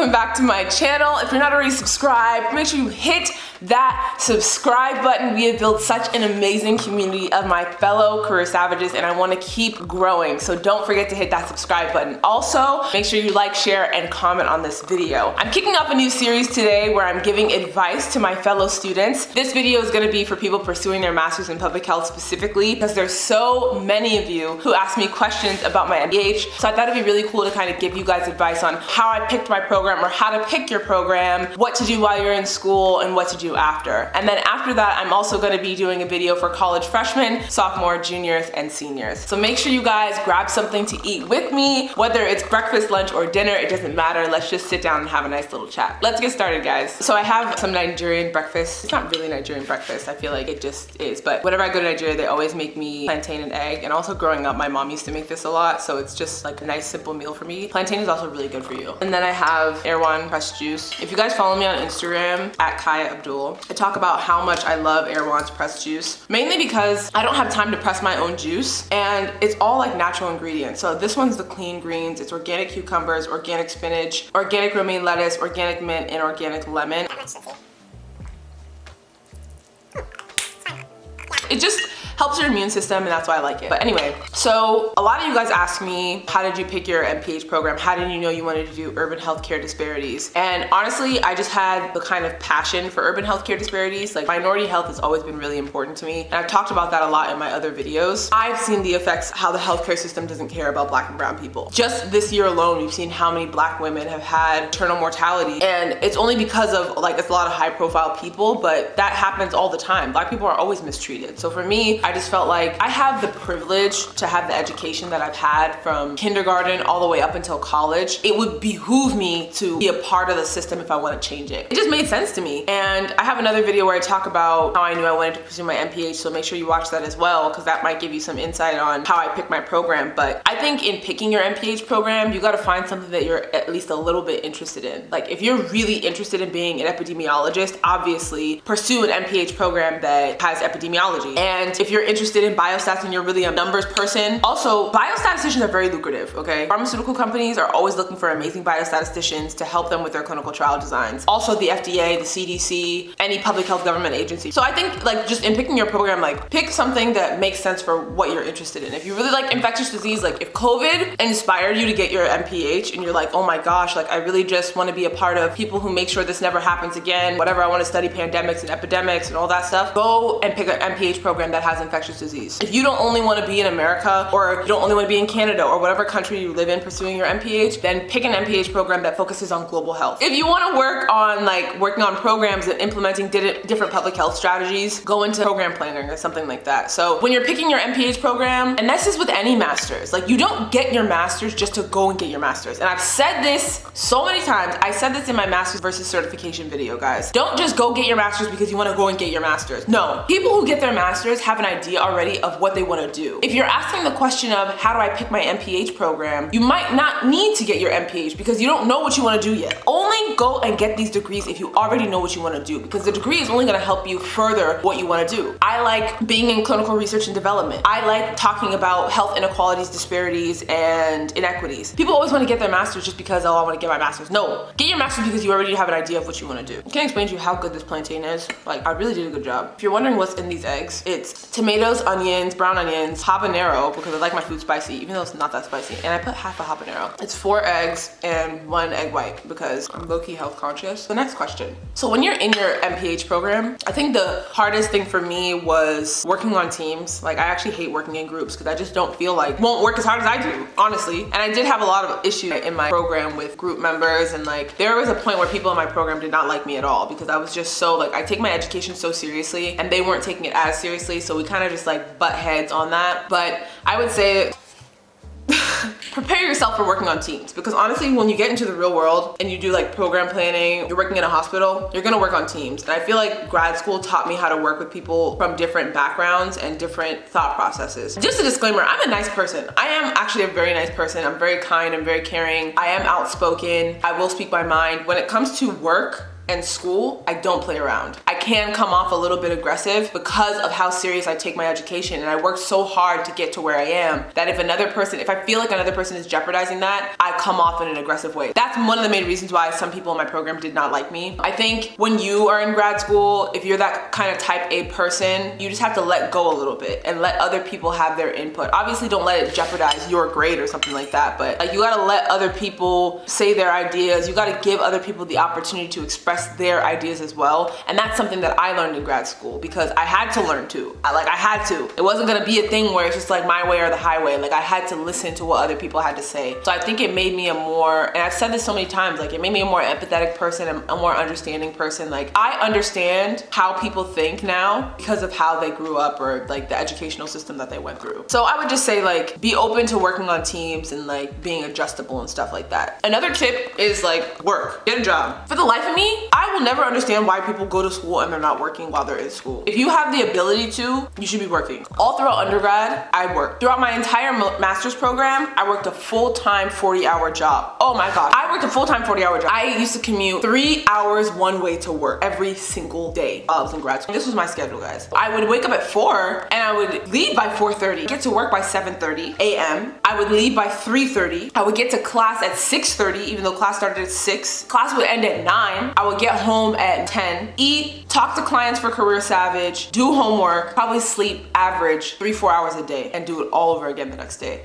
welcome back to my channel. If you're not already subscribed, make sure you hit that subscribe button. We have built such an amazing community of my fellow career savages and I want to keep growing, so don't forget to hit that subscribe button. Also, make sure you like, share, and comment on this video. I'm kicking off a new series today where I'm giving advice to my fellow students. This video is going to be for people pursuing their master's in public health specifically because there's so many of you who ask me questions about my MPH, so I thought it'd be really cool to kind of give you guys advice on how I picked my program or how to pick your program, what to do while you're in school, and what to do after. And then after that, I'm also going to be doing a video for college freshmen, sophomore, juniors, and seniors. So make sure you guys grab something to eat with me, whether it's breakfast, lunch, or dinner, it doesn't matter. Let's just sit down and have a nice little chat. Let's get started, guys. So I have some Nigerian breakfast. It's not really Nigerian breakfast. I feel like it just is, but whenever I go to Nigeria, they always make me plantain and egg. And also growing up, my mom used to make this a lot, so it's just like a nice simple meal for me. Plantain is also really good for you. And then I have Erewhon pressed juice. If you guys follow me on Instagram at Kaya Abdul, I talk about how much I love Erewhon's pressed juice, mainly because I don't have time to press my own juice and it's all like natural ingredients. So this one's the clean greens. It's organic cucumbers, organic spinach, organic romaine lettuce, organic mint, and organic lemon. It just helps your immune system and that's why I like it. But anyway, so a lot of you guys ask me, how did you pick your MPH program? How did you know you wanted to do urban healthcare disparities? And honestly, I just had the kind of passion for urban healthcare disparities. Like minority health has always been really important to me. And I've talked about that a lot in my other videos. I've seen the effects, how the healthcare system doesn't care about Black and brown people. Just this year alone, we've seen how many Black women have had maternal mortality. And it's only because of like, it's a lot of high profile people, but that happens all the time. Black people are always mistreated. So for me, I just felt like I have the privilege to have the education that I've had from kindergarten all the way up until college. It would behoove me to be a part of the system if I want to change it. It just made sense to me. And I have another video where I talk about how I knew I wanted to pursue my MPH, so make sure you watch that as well because that might give you some insight on how I picked my program. But I think in picking your MPH program, you got to find something that you're at least a little bit interested in. Like if you're really interested in being an epidemiologist, obviously pursue an MPH program that has epidemiology. And if you're interested in biostats and you're really a numbers person, also biostatisticians are very lucrative, okay? Pharmaceutical companies are always looking for amazing biostatisticians to help them with their clinical trial designs. Also the FDA, the CDC, any public health government agency. So I think like just in picking your program, like pick something that makes sense for what you're interested in. If you really like infectious disease, like if COVID inspired you to get your MPH and you're like, oh my gosh, like I really just want to be a part of people who make sure this never happens again, whatever, I want to study pandemics and epidemics and all that stuff, go and pick an MPH program that has infectious disease. If you don't only want to be in America or you don't only want to be in Canada or whatever country you live in pursuing your MPH, then pick an MPH program that focuses on global health. If you want to work on like working on programs and implementing different public health strategies, go into program planning or something like that. So when you're picking your MPH program, and this is with any master's, like you don't get your master's just to go and get your master's. And I've said this so many times. I said this in my master's versus certification video, guys. Don't just go get your master's because you want to go and get your master's. No, people who get their master's have an idea already of what they want to do. If you're asking the question of how do I pick my MPH program, you might not need to get your MPH because you don't know what you want to do yet. Only go and get these degrees if you already know what you want to do, because the degree is only going to help you further what you want to do. I like being in clinical research and development. I like talking about health inequalities, disparities, and inequities. People always want to get their master's just because, oh, I want to get my master's. No, get your master's because you already have an idea of what you want to do. I can't explain to you how good this plantain is. Like, I really did a good job. If you're wondering what's in these eggs, it's tomatoes, onions, brown onions, habanero, because I like my food spicy, even though it's not that spicy. And I put half a habanero. It's 4 eggs and 1 egg white because I'm low-key health conscious. The next question. So when you're in your MPH program, I think the hardest thing for me was working on teams. Like I actually hate working in groups because I just don't feel like, won't work as hard as I do, honestly. And I did have a lot of issues in my program with group members, and like there was a point where people in my program did not like me at all because I was just so like, I take my education so seriously and they weren't taking it as seriously. So we kind of just like butt heads on that. But I would say prepare yourself for working on teams, because honestly, when you get into the real world and you do like program planning, you're working in a hospital, you're gonna work on teams. And I feel like grad school taught me how to work with people from different backgrounds and different thought processes. Just a disclaimer, I'm a nice person. I am actually a very nice person. I'm very kind, I'm very caring. I am outspoken. I will speak my mind. When it comes to work, and school, I don't play around. I can come off a little bit aggressive because of how serious I take my education, and I work so hard to get to where I am that if I feel like another person is jeopardizing that, I come off in an aggressive way. That's one of the main reasons why some people in my program did not like me. I think when you are in grad school, if you're that kind of type A person, you just have to let go a little bit and let other people have their input. Obviously, don't let it jeopardize your grade or something like that, but like, you gotta let other people say their ideas. You gotta give other people the opportunity to express their ideas as well. And that's something that I learned in grad school because I had to learn too. I had to. It wasn't gonna be a thing where it's just like my way or the highway. Like, I had to listen to what other people had to say. So I think it made me a more, and I've said this so many times, like, it made me a more empathetic person and a more understanding person. Like, I understand how people think now because of how they grew up or like the educational system that they went through. So I would just say, like, be open to working on teams and like being adjustable and stuff like that. Another tip is like work, get a job. For the life of me, I will never understand why people go to school and they're not working while they're in school. If you have the ability to, you should be working. All throughout undergrad, I worked. Throughout my entire master's program, I worked a full-time 40-hour job. Oh my God, I worked a full-time 40-hour job. I used to commute 3 hours one way to work every single day while I was in grad school. This was my schedule, guys. I would wake up at 4 and I would leave by 4:30, get to work by 7:30 a.m. I would leave by 3:30. I would get to class at 6:30, even though class started at 6. Class would end at 9. I would get home at 10, eat, talk to clients for Career Savage, do homework, probably sleep average 3-4 hours a day, and do it all over again the next day.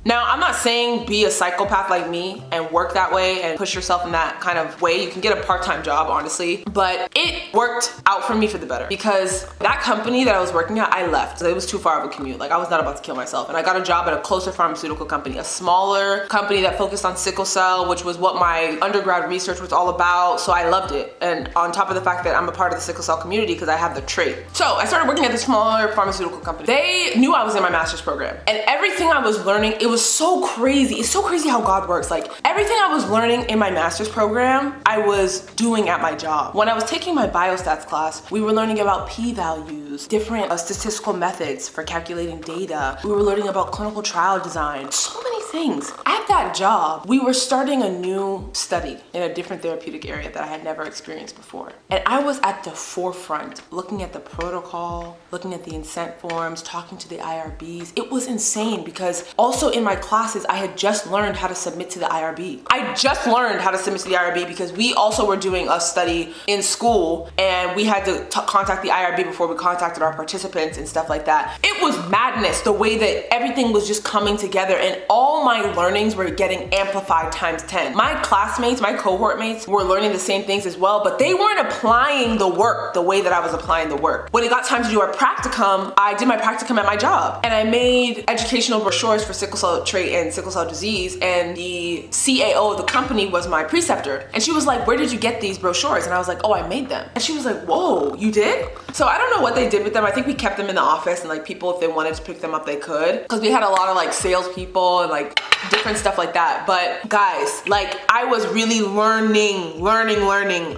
Now, I'm not saying be a psychopath like me and work that way and push yourself in that kind of way. You can get a part-time job, honestly, but it worked out for me for the better because that company that I was working at, I left. It was too far of a commute. Like, I was not about to kill myself. And I got a job at a closer pharmaceutical company, a smaller company that focused on sickle cell, which was what my undergrad research was all about. So I loved it. And on top of the fact that I'm a part of the sickle cell community because I have the trait. So I started working at the smaller pharmaceutical company. They knew I was in my master's program, and everything I was learning, it was so crazy. It's so crazy how God works. Like, everything I was learning in my master's program, I was doing at my job. When I was taking my biostats class, we were learning about p-values, different statistical methods for calculating data. We were learning about clinical trial design, so many things. At that job, we were starting a new study in a different therapeutic area that I had never experienced before. And I was at the forefront, looking at the protocol, looking at the consent forms, talking to the IRBs. It was insane because also in my classes, I had just learned how to submit to the IRB. I just learned how to submit to the IRB because we also were doing a study in school and we had to contact the IRB before we contacted our participants and stuff like that. It was madness the way that everything was just coming together, and all my learnings were getting amplified times 10. My classmates, my cohort mates were learning the same things as well, but they weren't applying the work the way that I was applying the work. When it got time to do our practicum, I did my practicum at my job and I made educational brochures for sickle cell trait and sickle cell disease, and the CAO of the company was my preceptor, and she was like, "Where did you get these brochures?" And I was like, "Oh, I made them." And she was like, "Whoa, you did?" So I don't know what they did with them. I think we kept them in the office, and like people, if they wanted to pick them up, they could, because we had a lot of like salespeople and like different stuff like that. But guys, like, I was really learning,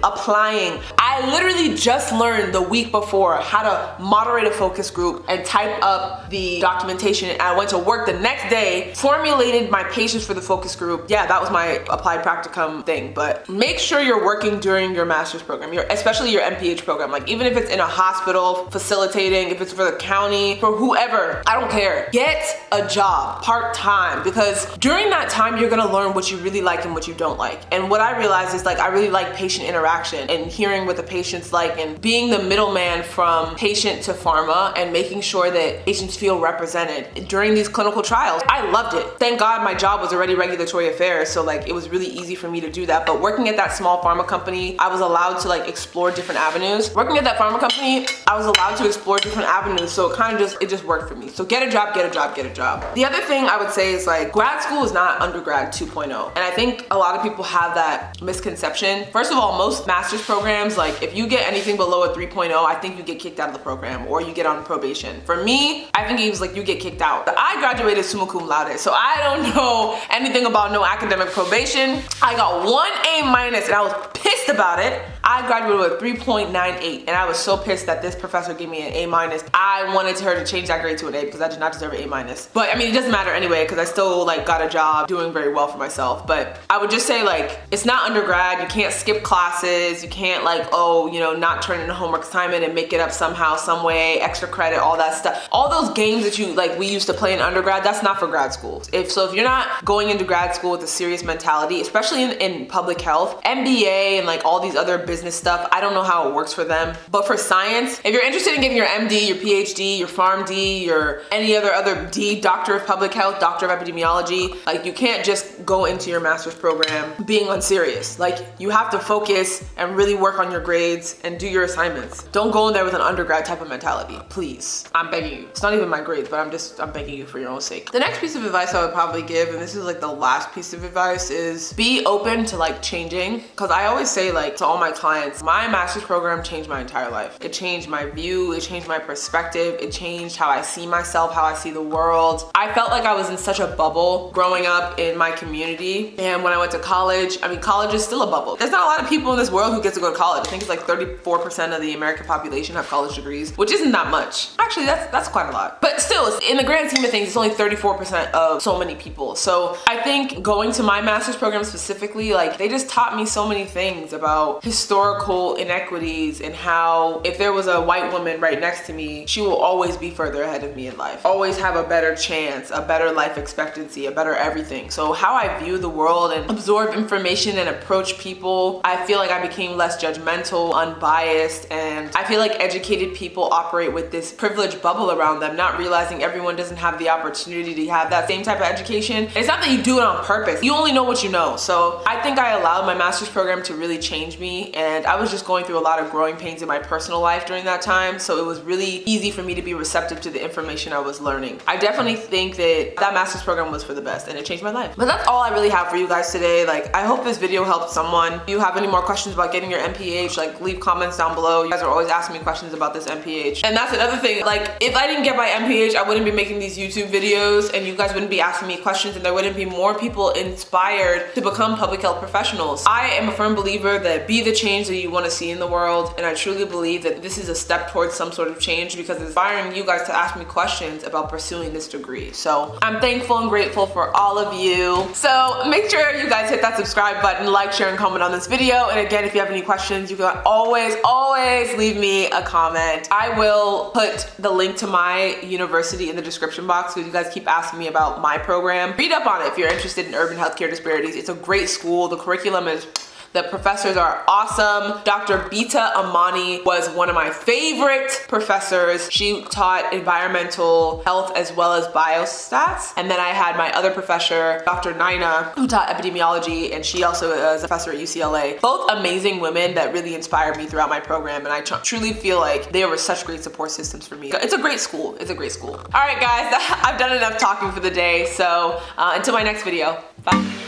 applying. I literally just learned the week before how to moderate a focus group and type up the documentation. And I went to work the next day, formulated my patients for the focus group. Yeah, that was my applied practicum thing. But make sure you're working during your master's program, especially your MPH program. Like, even if it's in a hospital facilitating, if it's for the county, for whoever, I don't care. Get a job part-time, because during that time, you're gonna learn what you really like and what you don't like. And what I realized is, like, I really like patient interaction and hearing what the patient's like and being the middleman from patient to pharma and making sure that patients feel represented during these clinical trials. I loved it. Thank God my job was already regulatory affairs, so like it was really easy for me to do that. But working at that small pharma company, I was allowed to like explore different avenues. Working at that pharma company, I was allowed to explore different avenues, so it just worked for me. So get a job, get a job, get a job. The other thing I would say is, like, grad school is not undergrad 2.0. And I think a lot of people have that misconception. First of all, most master's programs, like, if you get anything below a 3.0, I think you get kicked out of the program or you get on probation. For me, I think it was like you get kicked out. I graduated summa cum laude, so I don't know anything about no academic probation. I got 1 A- and I was pissed about it. I graduated with 3.98, and I was so pissed that this professor gave me an A-. I wanted her to change that grade to an A because I did not deserve an A-. But I mean, it doesn't matter anyway because I still like got a job doing very well for myself. But I would just say like, it's not undergrad. You can't skip classes. You can't like, oh, you know, not turn in a homework assignment and make it up somehow, some way, extra credit, all that stuff. All those games that you like, we used to play in undergrad, that's not for grad school. If you're not going into grad school with a serious mentality, especially in public health, MBA and like all these other business stuff, I don't know how it works for them. But for science, if you're interested in getting your MD, your PhD, your PharmD, your any other D, Doctor of Public Health, Doctor of Epidemiology, like you can't just go into your master's program being unserious. Like you have to focus and really work on your grades and do your assignments. Don't go in there with an undergrad type of mentality, please. I'm begging you. It's not even my grades, but I'm begging you for your own sake. The next piece of advice I would probably give, and this is like the last piece of advice, is be open to like changing. Cause I always say like to all my clients, my master's program changed my entire life. It changed my view, it changed my perspective, it changed how I see myself, how I see the world. I felt like I was in such a bubble growing up in my community. And when I went to college, I mean, college is still a bubble. There's not a lot of people in this world who get to go to college. I think it's like 34% of the American population have college degrees, which isn't that much. Actually, that's quite a lot. But still, in the grand scheme of things, it's only 34% of so many people. So I think going to my master's program specifically, like they just taught me so many things about historical inequities and how if there was a white woman right next to me, she will always be further ahead of me in life. Always have a better chance, a better life expectancy, a better everything. So how I view the world and absorb information and approach people, I feel like I became less judgmental, unbiased, and I feel like educated people operate with this privileged bubble around them, not realizing everyone doesn't have the opportunity to have that same type of education. And it's not that you do it on purpose. You only know what you know. So I think I allowed my master's program to really change me, and I was just going through a lot of growing pains in my personal life during that time. So it was really easy for me to be receptive to the information I was learning. I definitely think that master's program was for the best and it changed my life. But that's all I really have for you guys today. Like, I hope this video helped someone. If you have any more questions about getting your MPH, like leave comments down below. You guys are always asking me questions about this MPH. And that's another thing, like if I didn't get my MPH, I wouldn't be making these YouTube videos and you guys wouldn't be asking me questions and there wouldn't be more people inspired to become public health professionals. I am a firm believer that be the change that you want to see in the world, and I truly believe that this is a step towards some sort of change because it's inspiring you guys to ask me questions about pursuing this degree. So I'm thankful and grateful for all of you. So make sure you guys hit that subscribe button, like, share, and comment on this video. And again, if you have any questions, you can always leave me a comment. I will put the link to my university in the description box because you guys keep asking me about my program. Read up on it if you're interested in urban healthcare disparities. It's a great school. The curriculum is The professors are awesome. Dr. Bita Amani was one of my favorite professors. She taught environmental health as well as biostats. And then I had my other professor, Dr. Naina, who taught epidemiology, and she also is a professor at UCLA. Both amazing women that really inspired me throughout my program, and I truly feel like they were such great support systems for me. It's a great school. It's a great school. All right, guys, I've done enough talking for the day. So until my next video, bye.